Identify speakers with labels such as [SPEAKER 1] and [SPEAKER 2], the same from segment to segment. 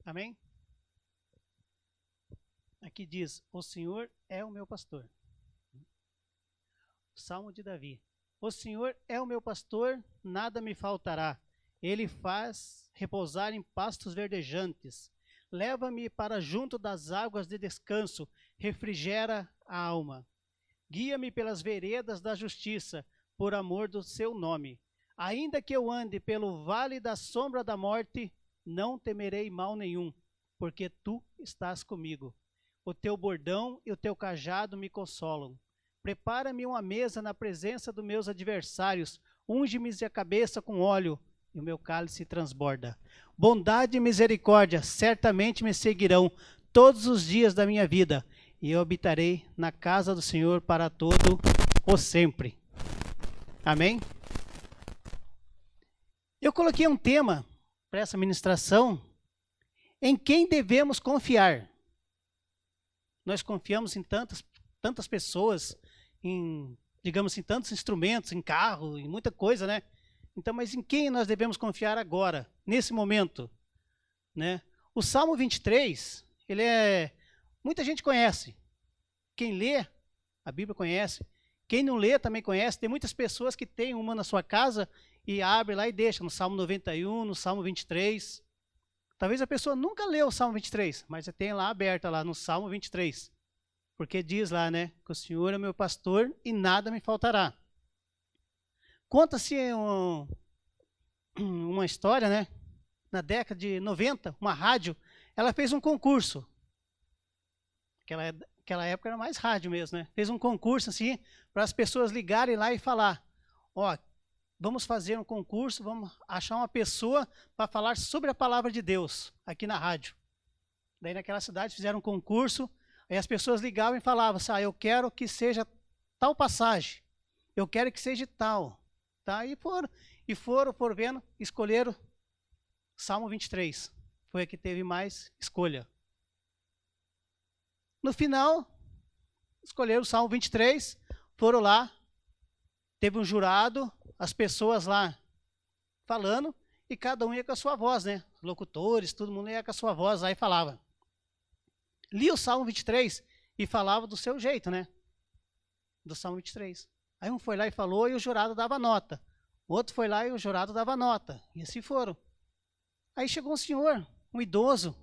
[SPEAKER 1] Amém? Aqui diz, o Senhor é o meu pastor. Salmo de Davi. O Senhor é o meu pastor, nada me faltará. Ele faz repousar em pastos verdejantes. Leva-me para junto das águas de descanso, refrigera a alma. Guia-me pelas veredas da justiça, por amor do seu nome. Ainda que eu ande pelo vale da sombra da morte, não temerei mal nenhum, porque tu estás comigo. O teu bordão e o teu cajado me consolam. Prepara-me uma mesa na presença dos meus adversários, unge-me a cabeça com óleo, e o meu cálice transborda. Bondade e misericórdia certamente me seguirão todos os dias da minha vida, e eu habitarei na casa do Senhor para todo o sempre. Amém? Eu coloquei um tema para essa ministração, em quem devemos confiar. Nós confiamos em tantas pessoas, em, digamos assim, tantos instrumentos, em carro, em muita coisa, né? Então, mas em quem nós devemos confiar agora, nesse momento? Né? O Salmo 23, muita gente conhece. Quem lê, a Bíblia conhece. Quem não lê também conhece. Tem muitas pessoas que têm uma na sua casa e abre lá e deixa, no Salmo 91, no Salmo 23. Talvez a pessoa nunca leu o Salmo 23, mas tem lá aberta lá no Salmo 23. Porque diz lá, né, que o Senhor é meu pastor e nada me faltará. Conta-se uma história, né, na década de 90, uma rádio, ela fez um concurso. Aquela época era mais rádio mesmo, né? Fez um concurso assim, para as pessoas ligarem lá e falar, ó, vamos fazer um concurso, vamos achar uma pessoa para falar sobre a palavra de Deus aqui na rádio. Daí naquela cidade fizeram um concurso, aí as pessoas ligavam e falavam assim, eu quero que seja tal passagem, eu quero que seja tal. Tá? E foram vendo, escolheram Salmo 23. Foi a que teve mais escolha. No final, escolheram o Salmo 23, foram lá, teve um jurado, as pessoas lá falando, e cada um ia com a sua voz, né? Locutores, todo mundo ia com a sua voz lá e falava. Lia o Salmo 23 e falava do seu jeito, né? Do Salmo 23. Aí um foi lá e falou e o jurado dava nota. O outro foi lá e o jurado dava nota. E assim foram. Aí chegou um senhor, um idoso.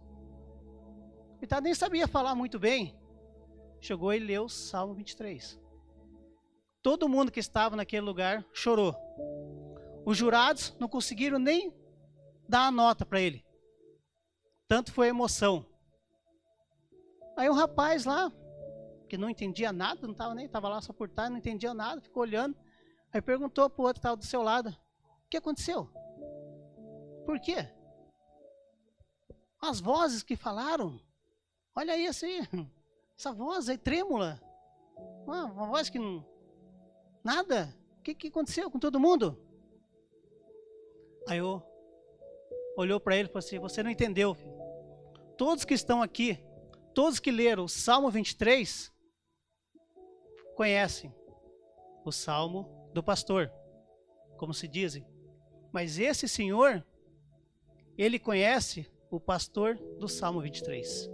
[SPEAKER 1] Ele nem sabia falar muito bem. Chegou e leu o Salmo 23. Todo mundo que estava naquele lugar chorou. Os jurados não conseguiram nem dar a nota para ele. Tanto foi a emoção. Aí um rapaz lá, que não entendia nada, não estava nem, estava lá só por estar, não entendia nada, ficou olhando. Aí perguntou para o outro que estava do seu lado, o que aconteceu? Por quê? As vozes que falaram, olha aí assim, essa voz aí trêmula, uma voz que não... Nada? O que aconteceu com todo mundo? Aí eu olhou para ele e falou assim, você não entendeu, filho. Todos que estão aqui, todos que leram o Salmo 23, conhecem o Salmo do pastor, como se dizem. Mas esse senhor, ele conhece o pastor do Salmo 23.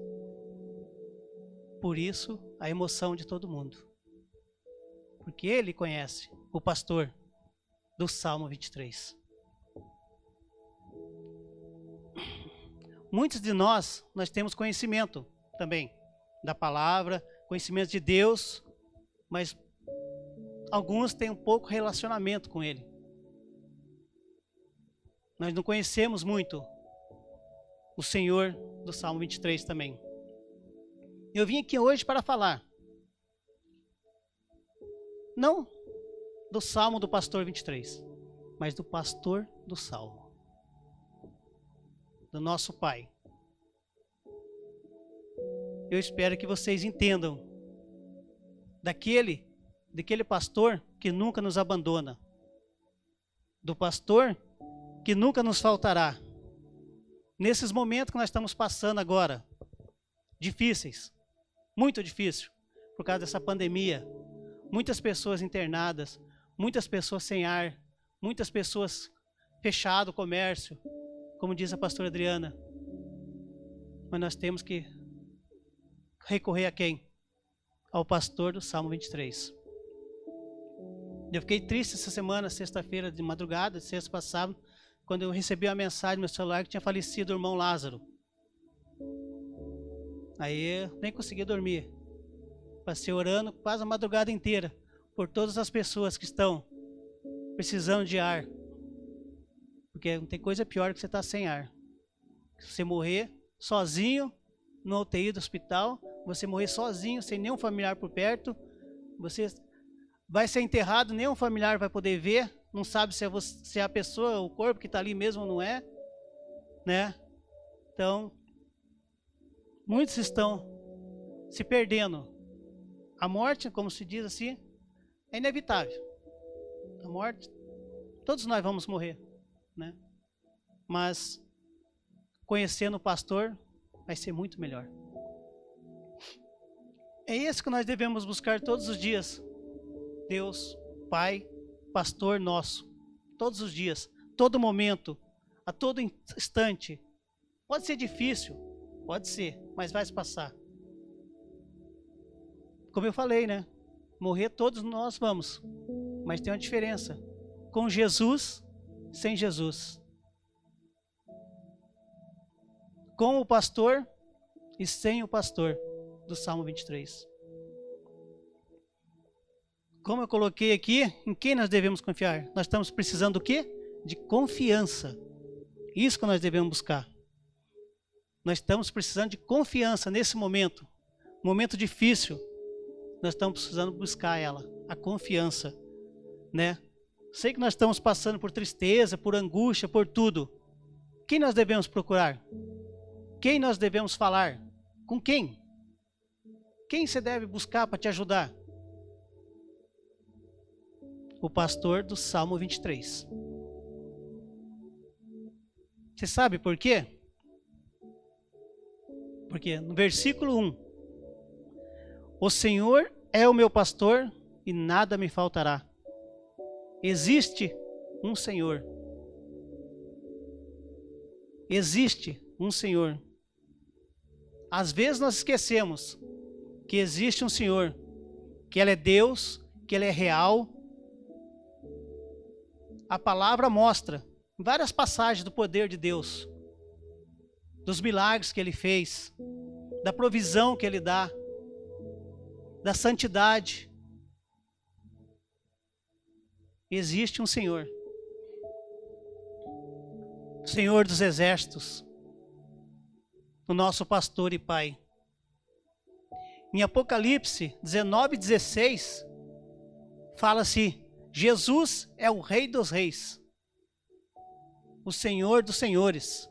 [SPEAKER 1] Por isso, a emoção de todo mundo. Porque ele conhece o pastor do Salmo 23. Muitos de nós temos conhecimento também da palavra, conhecimento de Deus, mas alguns têm um pouco relacionamento com ele. Nós não conhecemos muito o Senhor do Salmo 23 também. Eu vim aqui hoje para falar, não do Salmo do pastor 23, mas do pastor do Salmo, do nosso Pai. Eu espero que vocês entendam daquele pastor que nunca nos abandona, do pastor que nunca nos faltará. Nesses momentos que nós estamos passando agora, difíceis, muito difícil, por causa dessa pandemia, muitas pessoas internadas, muitas pessoas sem ar, muitas pessoas fechado o comércio, como diz a pastora Adriana. Mas nós temos que recorrer a quem? Ao pastor do Salmo 23. Eu fiquei triste essa semana, sexta-feira de madrugada, sexta passada, quando eu recebi uma mensagem no meu celular que tinha falecido o irmão Lázaro. Aí eu nem consegui dormir. Passei orando quase a madrugada inteira por todas as pessoas que estão precisando de ar. Porque não tem coisa pior que você estar sem ar. Se você morrer sozinho no UTI do hospital, você morrer sozinho, sem nenhum familiar por perto, você vai ser enterrado, nenhum familiar vai poder ver, não sabe se é a pessoa, o corpo que está ali mesmo ou não é, né? Então, muitos estão se perdendo. A morte, como se diz assim, é inevitável. A morte, todos nós vamos morrer, né? Mas conhecendo o pastor, vai ser muito melhor. É isso que nós devemos buscar todos os dias. Deus, Pai, pastor nosso, todos os dias, todo momento, a todo instante. Pode ser difícil, pode ser, mas vai se passar. Como eu falei, né? Morrer todos nós vamos, mas tem uma diferença. Com Jesus, sem Jesus. Com o pastor e sem o pastor, do Salmo 23. Como eu coloquei aqui, em quem nós devemos confiar? Nós estamos precisando do quê? De confiança. Isso que nós devemos buscar. Nós estamos precisando de confiança nesse momento. Momento difícil. Nós estamos precisando buscar ela, a confiança, né? Sei que nós estamos passando por tristeza, por angústia, por tudo. Quem nós devemos procurar? Quem nós devemos falar? Com quem? Quem você deve buscar para te ajudar? O pastor do Salmo 23. Você sabe por quê? Porque no versículo 1, o Senhor é o meu pastor e nada me faltará. Existe um Senhor. Existe um Senhor. Às vezes nós esquecemos que existe um Senhor, que Ele é Deus, que Ele é real. A palavra mostra em várias passagens do poder de Deus, dos milagres que Ele fez, da provisão que Ele dá, da santidade. Existe um Senhor, Senhor dos exércitos, o nosso pastor e Pai. Em Apocalipse 19:16, fala-se: Jesus é o Rei dos Reis, o Senhor dos Senhores.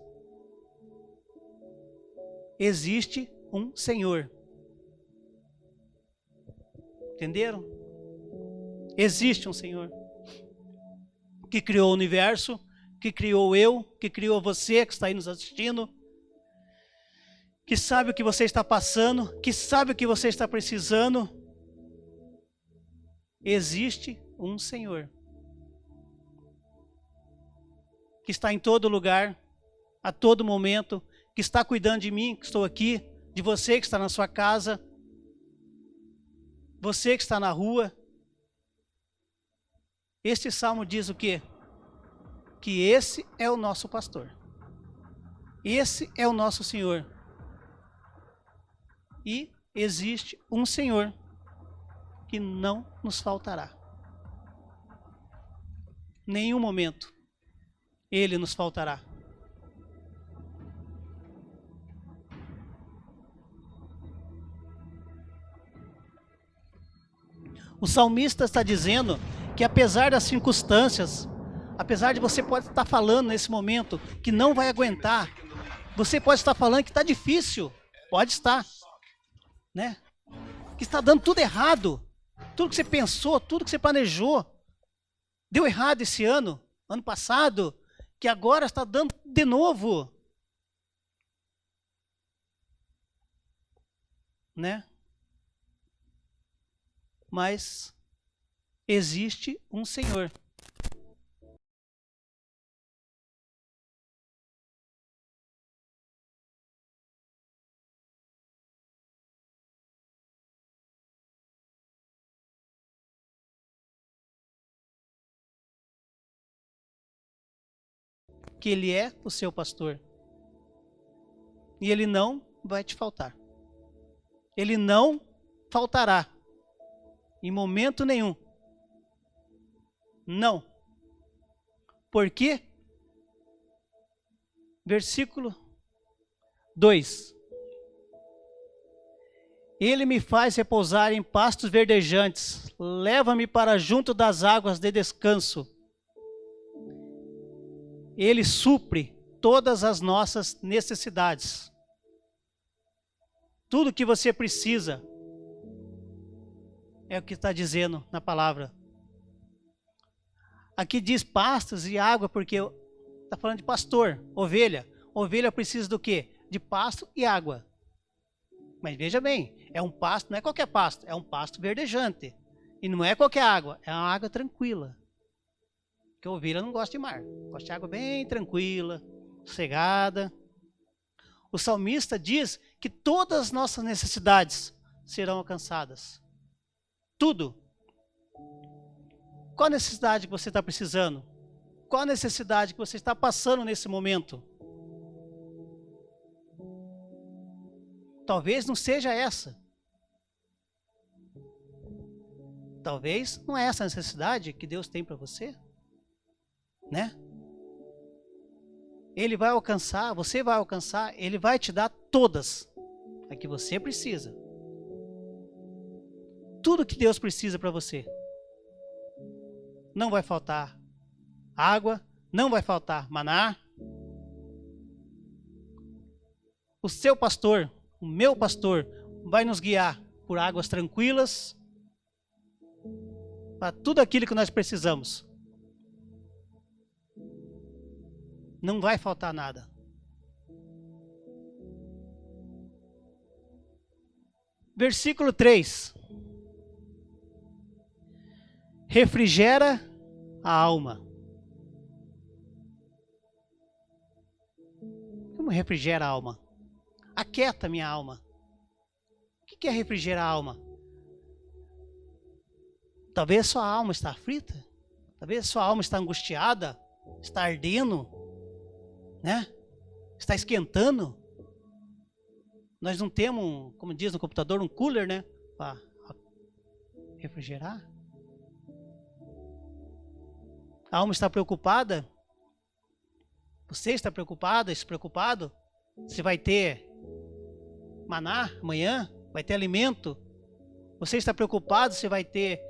[SPEAKER 1] Existe um Senhor. Entenderam? Existe um Senhor que criou o universo, que criou eu, que criou você que está aí nos assistindo, que sabe o que você está passando, que sabe o que você está precisando. Existe um Senhor que está em todo lugar, a todo momento, que está cuidando de mim, que estou aqui, de você que está na sua casa, você que está na rua. Este salmo diz o quê? Que esse é o nosso pastor. Esse é o nosso Senhor. E existe um Senhor que não nos faltará. Nenhum momento Ele nos faltará. O salmista está dizendo que apesar das circunstâncias, apesar de você pode estar falando nesse momento que não vai aguentar, você pode estar falando que está difícil, pode estar, né? Que está dando tudo errado, tudo que você pensou, tudo que você planejou, deu errado esse ano passado, que agora está dando de novo, né? Mas existe um Senhor que Ele é o seu pastor. E Ele não vai te faltar. Ele não faltará. Em momento nenhum. Não. Por quê? Versículo 2. Ele me faz repousar em pastos verdejantes, leva-me para junto das águas de descanso. Ele supre todas as nossas necessidades. Tudo que você precisa é o que está dizendo na palavra. Aqui diz pastos e água porque está falando de pastor, ovelha. Ovelha precisa do quê? De pasto e água. Mas veja bem, é um pasto, não é qualquer pasto, é um pasto verdejante. E não é qualquer água, é uma água tranquila. Porque a ovelha não gosta de mar, gosta de água bem tranquila, sossegada. O salmista diz que todas as nossas necessidades serão alcançadas. Tudo. Qual a necessidade que você está precisando? Qual a necessidade que você está passando nesse momento? Talvez não seja essa. Talvez não é essa a necessidade que Deus tem para você, né? Ele vai alcançar, você vai alcançar, Ele vai te dar todas a que você precisa. Tudo que Deus precisa para você. Não vai faltar água, não vai faltar maná. O seu pastor, o meu pastor, vai nos guiar por águas tranquilas, para tudo aquilo que nós precisamos. Não vai faltar nada. Versículo 3. Refrigera a alma. Como refrigera a alma? Aquieta minha alma. O que é refrigerar a alma? Talvez sua alma está aflita, talvez sua alma está angustiada, está ardendo, né? Está esquentando. Nós não temos, como diz no computador, um cooler, né? Para refrigerar. A alma está preocupada. Você está preocupado, despreocupado? Se vai ter maná amanhã? Vai ter alimento? Você está preocupado se vai ter,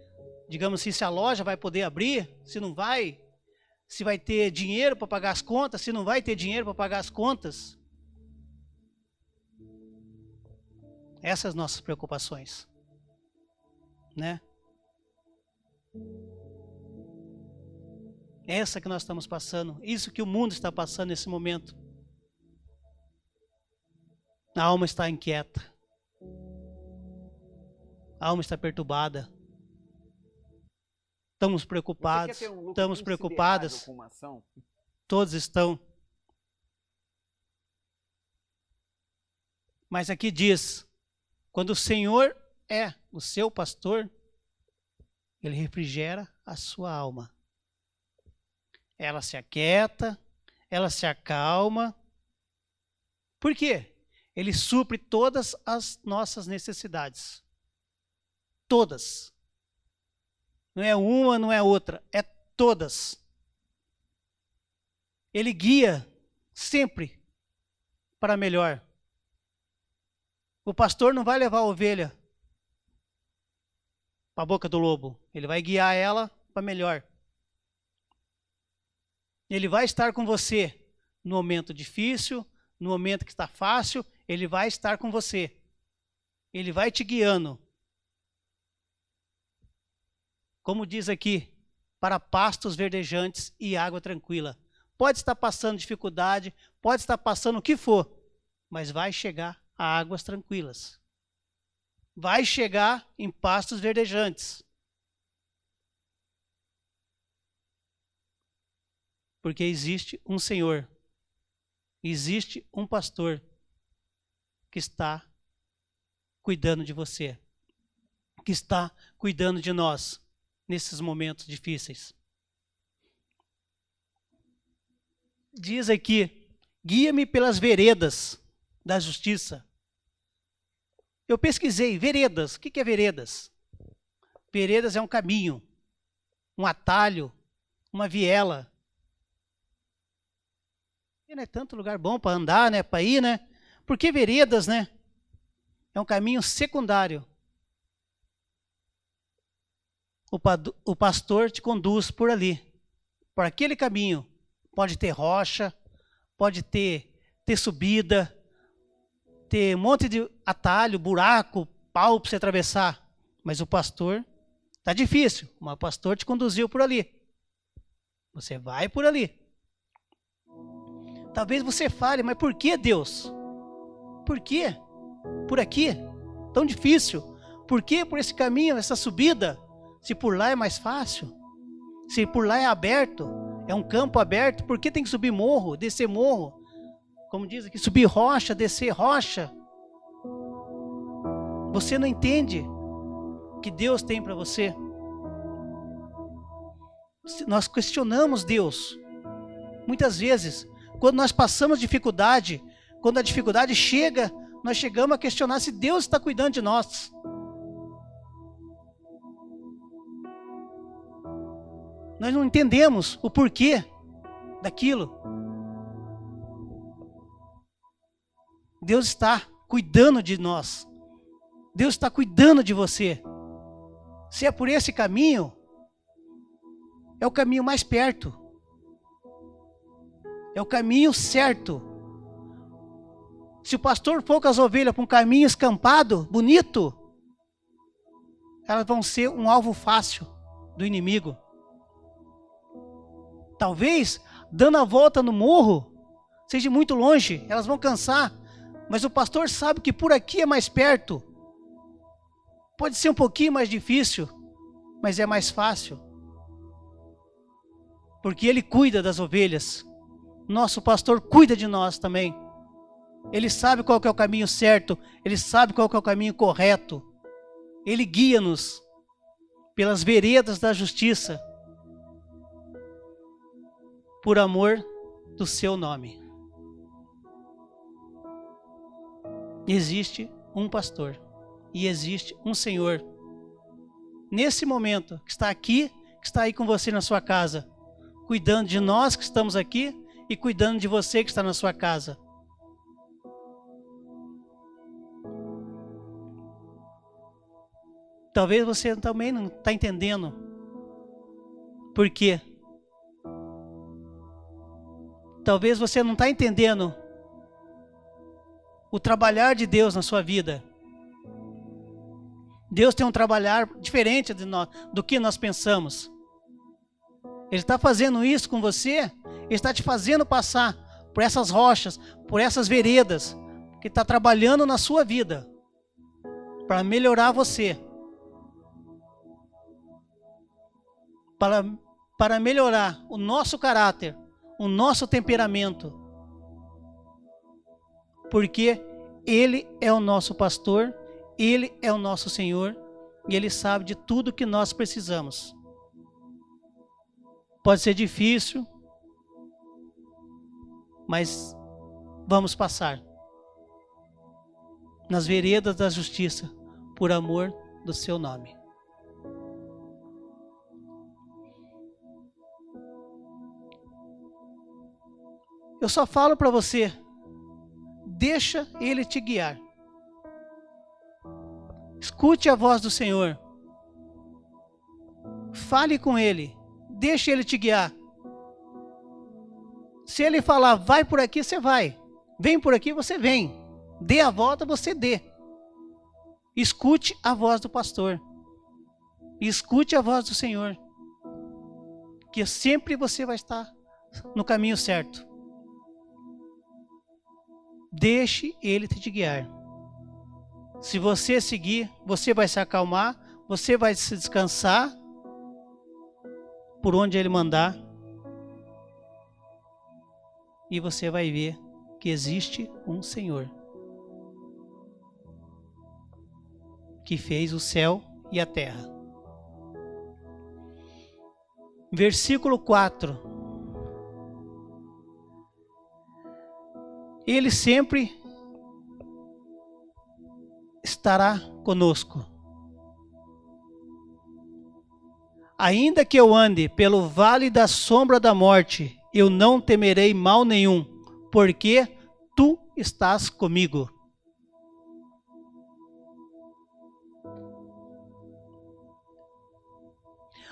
[SPEAKER 1] digamos assim, se a loja vai poder abrir? Se não vai? Se vai ter dinheiro para pagar as contas? Se não vai ter dinheiro para pagar as contas? Essas nossas preocupações, né? Essa que nós estamos passando, isso que o mundo está passando nesse momento. A alma está inquieta. A alma está perturbada. Estamos preocupados, estamos preocupadas. Todos estão. Mas aqui diz, quando o Senhor é o seu pastor, Ele refrigera a sua alma. Ela se aquieta, ela se acalma. Por quê? Ele supre todas as nossas necessidades. Todas. Não é uma, não é outra, é todas. Ele guia sempre para melhor. O pastor não vai levar a ovelha para a boca do lobo. Ele vai guiar ela para melhor. Ele vai estar com você no momento difícil, no momento que está fácil, Ele vai estar com você. Ele vai te guiando. Como diz aqui, para pastos verdejantes e água tranquila. Pode estar passando dificuldade, pode estar passando o que for, mas vai chegar a águas tranquilas. Vai chegar em pastos verdejantes. Porque existe um Senhor, existe um pastor que está cuidando de você, que está cuidando de nós nesses momentos difíceis. diz aqui: guia-me pelas veredas da justiça. Eu pesquisei, veredas, o que é veredas? Veredas é um caminho, um atalho, uma viela. E não é tanto lugar bom para andar, né, para ir, né? Por que veredas, né? É um caminho secundário. O pastor te conduz por ali, por aquele caminho. Pode ter rocha, pode ter subida, ter um monte de atalho, buraco, pau para você atravessar. Mas o pastor, tá difícil, mas o pastor te conduziu por ali. Você vai por ali. Talvez você fale, mas por que, Deus? Por quê? Por aqui? Tão difícil. Por que por esse caminho, essa subida? Se por lá é mais fácil. Se por lá é aberto, é um campo aberto, por que tem que subir morro, descer morro? Como diz aqui, subir rocha, descer rocha. Você não entende o que Deus tem para você. Nós questionamos Deus. Muitas vezes, quando nós passamos dificuldade, quando a dificuldade chega, nós chegamos a questionar se Deus está cuidando de nós. Nós não entendemos o porquê daquilo. Deus está cuidando de nós. Deus está cuidando de você. Se é por esse caminho, é o caminho mais perto. É o caminho certo. Se o pastor for com as ovelhas para um caminho escampado, bonito, elas vão ser um alvo fácil do inimigo. Talvez, dando a volta no morro, seja muito longe, elas vão cansar, mas o pastor sabe que por aqui é mais perto. Pode ser um pouquinho mais difícil, mas é mais fácil. Porque ele cuida das ovelhas. Nosso pastor cuida de nós também. Ele sabe qual que é o caminho certo, ele sabe qual que é o caminho correto. Ele guia-nos pelas veredas da justiça, por amor do seu nome. Existe um pastor e existe um Senhor. Nesse momento, que está aqui, que está aí com você na sua casa, cuidando de nós que estamos aqui e cuidando de você que está na sua casa. Talvez você também não está entendendo por quê. Talvez você não está entendendo o trabalhar de Deus na sua vida. Deus tem um trabalhar diferente de nós, do que nós pensamos. Ele está fazendo isso com você, Ele está te fazendo passar por essas rochas, por essas veredas, que está trabalhando na sua vida, para melhorar você. Para melhorar o nosso caráter, o nosso temperamento. Porque Ele é o nosso pastor, Ele é o nosso Senhor, e Ele sabe de tudo que nós precisamos. Pode ser difícil, mas vamos passar nas veredas da justiça, por amor do seu nome. Eu só falo para você, deixa Ele te guiar. Escute a voz do Senhor. Fale com Ele. Deixe Ele te guiar. Se Ele falar, vai por aqui, você vai. Vem por aqui, você vem. Dê a volta, você dê. Escute a voz do pastor. Escute a voz do Senhor. Que sempre você vai estar no caminho certo. Deixe Ele te guiar. Se você seguir, você vai se acalmar, você vai se descansar por onde Ele mandar. E você vai ver que existe um Senhor que fez o céu e a terra. Versículo 4. Ele sempre estará conosco. Ainda que eu ande pelo vale da sombra da morte, eu não temerei mal nenhum, porque tu estás comigo.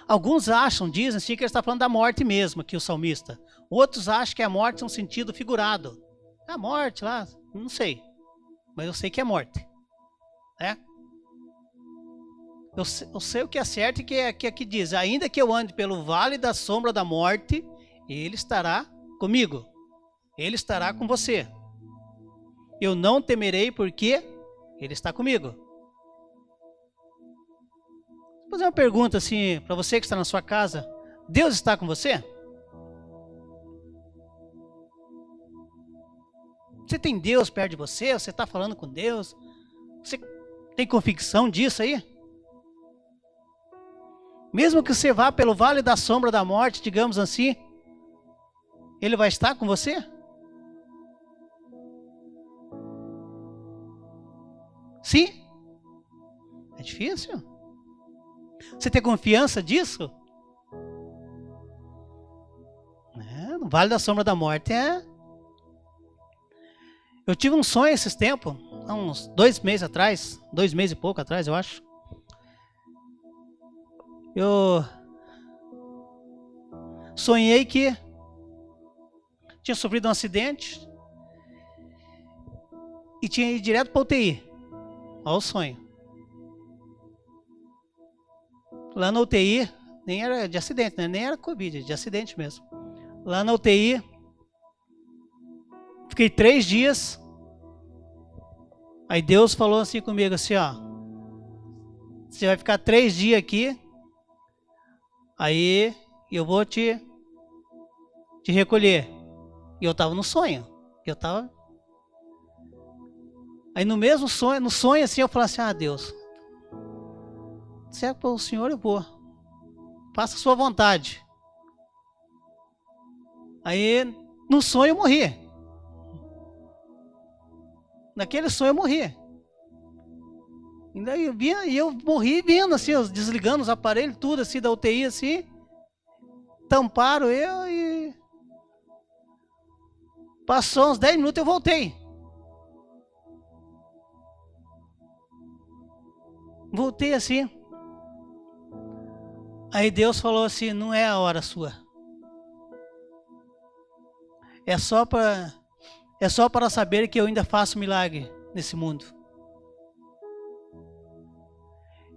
[SPEAKER 1] Alguns acham, dizem assim, que ele está falando da morte mesmo, aqui o salmista. Outros acham que a morte é um sentido figurado. A morte lá, não sei. Mas eu sei que é morte. Né? Eu sei o que é certo e que aqui diz, ainda que eu ande pelo vale da sombra da morte, ele estará comigo. Ele estará com você. Eu não temerei porque ele está comigo. Vou fazer uma pergunta assim, para você que está na sua casa. Deus está com você? Você tem Deus perto de você? Você está falando com Deus? Você tem convicção disso aí? Mesmo que você vá pelo vale da sombra da morte, digamos assim, Ele vai estar com você? Sim? É difícil? Você tem confiança disso? No vale da sombra da morte Eu tive um sonho esses tempos, há uns 2 meses atrás, 2 meses e pouco atrás, eu acho. Eu sonhei que tinha sofrido um acidente e tinha ido direto para a UTI. Olha o sonho. Lá na UTI, nem era de acidente, né? Nem era Covid, de acidente mesmo. Lá na UTI, fiquei 3 dias. Aí Deus falou assim comigo, assim, ó. Você vai ficar 3 dias aqui. Aí eu vou te recolher. E eu estava no sonho. Aí no mesmo sonho, no sonho assim, eu falei assim, Deus, se é para o Senhor eu vou. Faça a sua vontade. Aí no sonho eu morri. Naquele sonho eu morri. E daí eu morri vendo assim, desligando os aparelhos, tudo assim, da UTI assim. Tamparam eu e... Passou uns 10 minutos eu voltei. Voltei assim. Aí Deus falou assim, não é a hora sua. É só para saber que eu ainda faço milagre nesse mundo.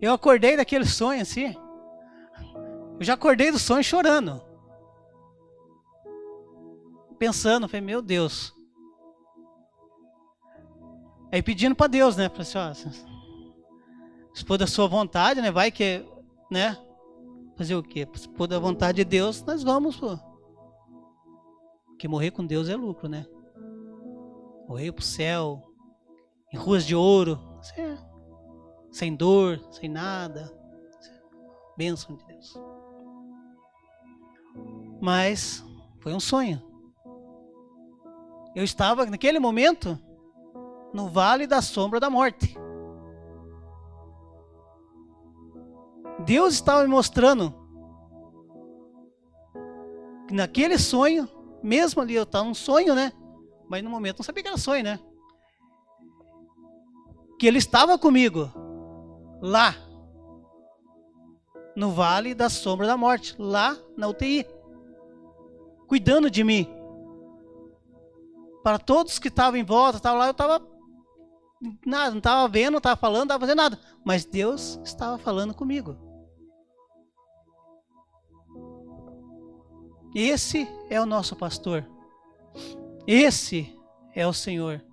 [SPEAKER 1] Eu acordei daquele sonho assim. Eu já acordei do sonho chorando. Pensando, falei, meu Deus. Aí pedindo para Deus, né? Falei assim, se for da sua vontade, né? Vai que, né? Fazer o quê? Se for da vontade de Deus, nós vamos, pô. Porque morrer com Deus é lucro, né? Morrer pro céu, em ruas de ouro, sem dor, sem nada. Bênção de Deus. Mas foi um sonho. Eu estava, naquele momento, no vale da sombra da morte. Deus estava me mostrando que naquele sonho, mesmo ali eu estava num sonho, né? Mas no momento eu não sabia que era sonho, né? Que Ele estava comigo, lá, no vale da sombra da morte, lá na UTI, cuidando de mim. Para todos que estavam em volta, estavam lá, eu estava nada, não estava vendo, não estava falando, não estava fazendo nada. Mas Deus estava falando comigo. Esse é o nosso pastor. Esse é o Senhor.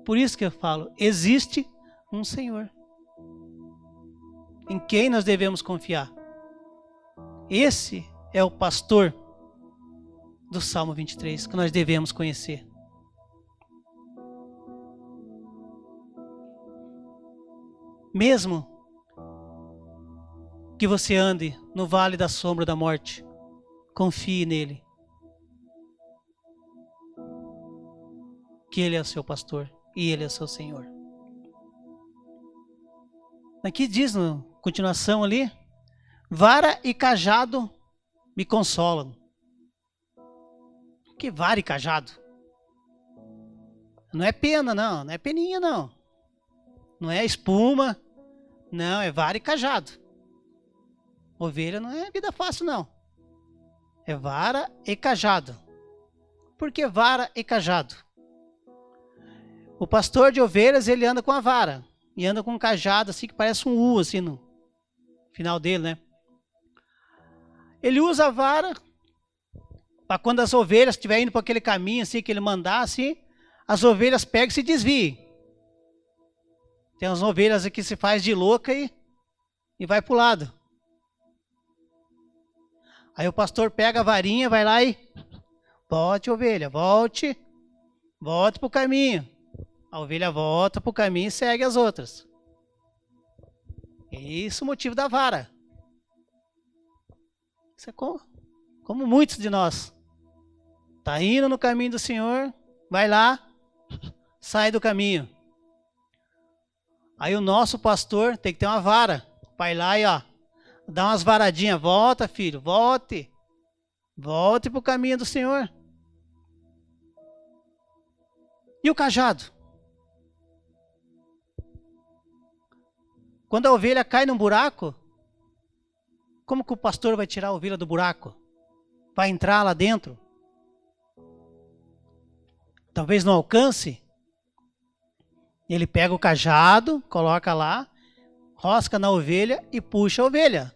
[SPEAKER 1] Por isso que eu falo, existe um Senhor em quem nós devemos confiar. Esse é o pastor do Salmo 23 que nós devemos conhecer. Mesmo que você ande no vale da sombra da morte, confie nele. porque Ele é o seu pastor e Ele é o seu Senhor. Aqui diz, na continuação ali, vara e cajado me consolam. Que vara e cajado? Não é pena, não. Não é peninha, não. Não é espuma. Não, é vara e cajado. Ovelha não é vida fácil, não. É vara e cajado. Por que vara e cajado? O pastor de ovelhas, ele anda com a vara. E anda com um cajado, assim, que parece um U, assim, no final dele, né? Ele usa a vara para quando as ovelhas estiverem indo para aquele caminho, assim, que ele mandar, assim, as ovelhas pegam e se desviem. Tem umas ovelhas aqui que se faz de louca e vai para o lado. Aí o pastor pega a varinha, vai lá e... Volte, ovelha, volte. Volte para o caminho. A ovelha volta para o caminho e segue as outras. Esse é o motivo da vara. Isso é como muitos de nós. Está indo no caminho do Senhor, vai lá, sai do caminho. Aí o nosso pastor tem que ter uma vara. Vai lá e ó, dá umas varadinhas. Volta, filho, volte. Volte para o caminho do Senhor. E o cajado? Quando a ovelha cai num buraco, como que o pastor vai tirar a ovelha do buraco? Vai entrar lá dentro? Talvez não alcance. Ele pega o cajado, coloca lá, rosca na ovelha e puxa a ovelha.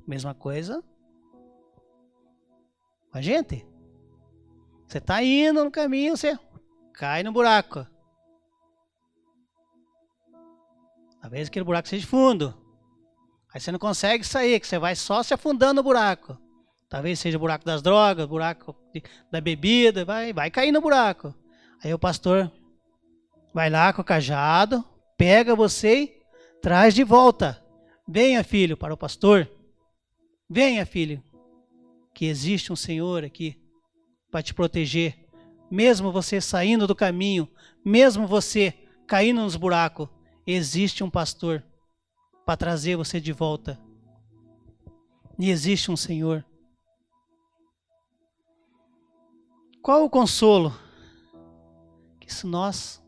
[SPEAKER 1] Mesma coisa com a gente. Você está indo no caminho, você cai no buraco. Talvez aquele buraco seja fundo. Aí você não consegue sair, que você vai só se afundando no buraco. Talvez seja o buraco das drogas, o buraco da bebida, vai cair no buraco. Aí o pastor vai lá com o cajado, pega você e traz de volta. Venha, filho, para o pastor. Venha, filho, que existe um Senhor aqui para te proteger. Mesmo você saindo do caminho, mesmo você caindo nos buracos, existe um pastor para trazer você de volta. E existe um Senhor. Qual o consolo? Que se nós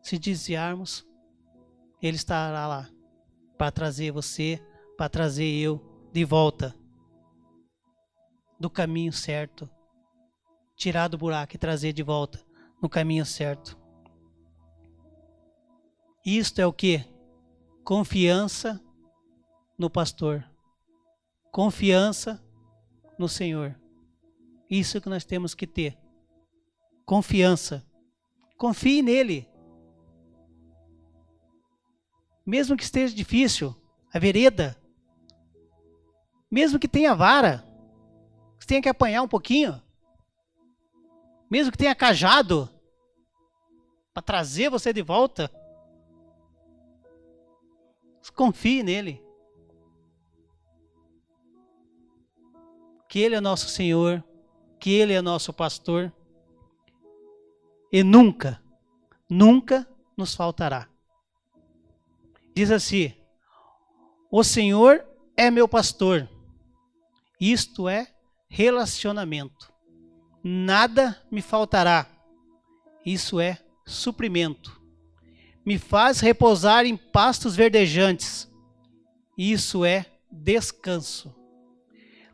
[SPEAKER 1] se desviarmos, Ele estará lá para trazer você, para trazer eu de volta do caminho certo. Tirar do buraco e trazer de volta no caminho certo. Isto é o que? Confiança no pastor. Confiança no Senhor. Isso que nós temos que ter. Confiança. Confie nele. Mesmo que esteja difícil, a vereda. Mesmo que tenha vara, você tenha que apanhar um pouquinho. Mesmo que tenha cajado para trazer você de volta. Confie nele. Que Ele é nosso Senhor, que Ele é nosso pastor. E nunca, nunca nos faltará. Diz assim: o Senhor é meu pastor. Isto é relacionamento. Nada me faltará. Isso é suprimento. Me faz repousar em pastos verdejantes. Isso é descanso.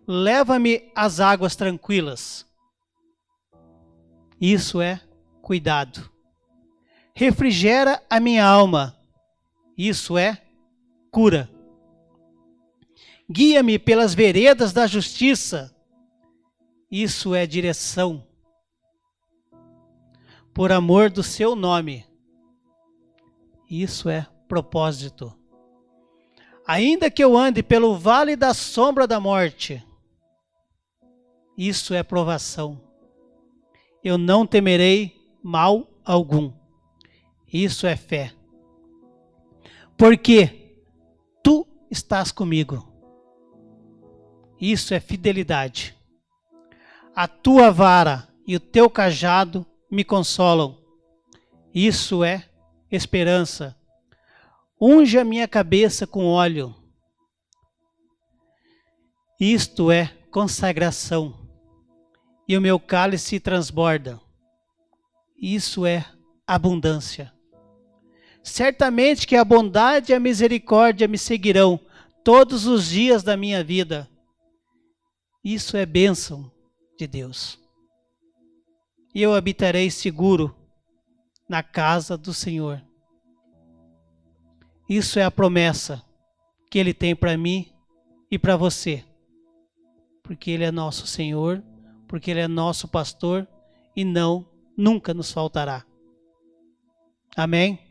[SPEAKER 1] Leva-me às águas tranquilas. Isso é cuidado. Refrigera a minha alma. Isso é cura. Guia-me pelas veredas da justiça. Isso é direção. Por amor do seu nome. Isso é propósito. Ainda que eu ande pelo vale da sombra da morte. Isso é provação. Eu não temerei mal algum. Isso é fé. Porque tu estás comigo. Isso é fidelidade. A tua vara e o teu cajado me consolam. Isso é esperança. Unge a minha cabeça com óleo. Isto é consagração. E o meu cálice transborda. Isso é abundância. Certamente que a bondade e a misericórdia me seguirão todos os dias da minha vida. Isso é bênção de Deus. E eu habitarei seguro na casa do Senhor. Isso é a promessa que Ele tem para mim e para você. Porque Ele é nosso Senhor, porque Ele é nosso pastor e nunca nos faltará. Amém?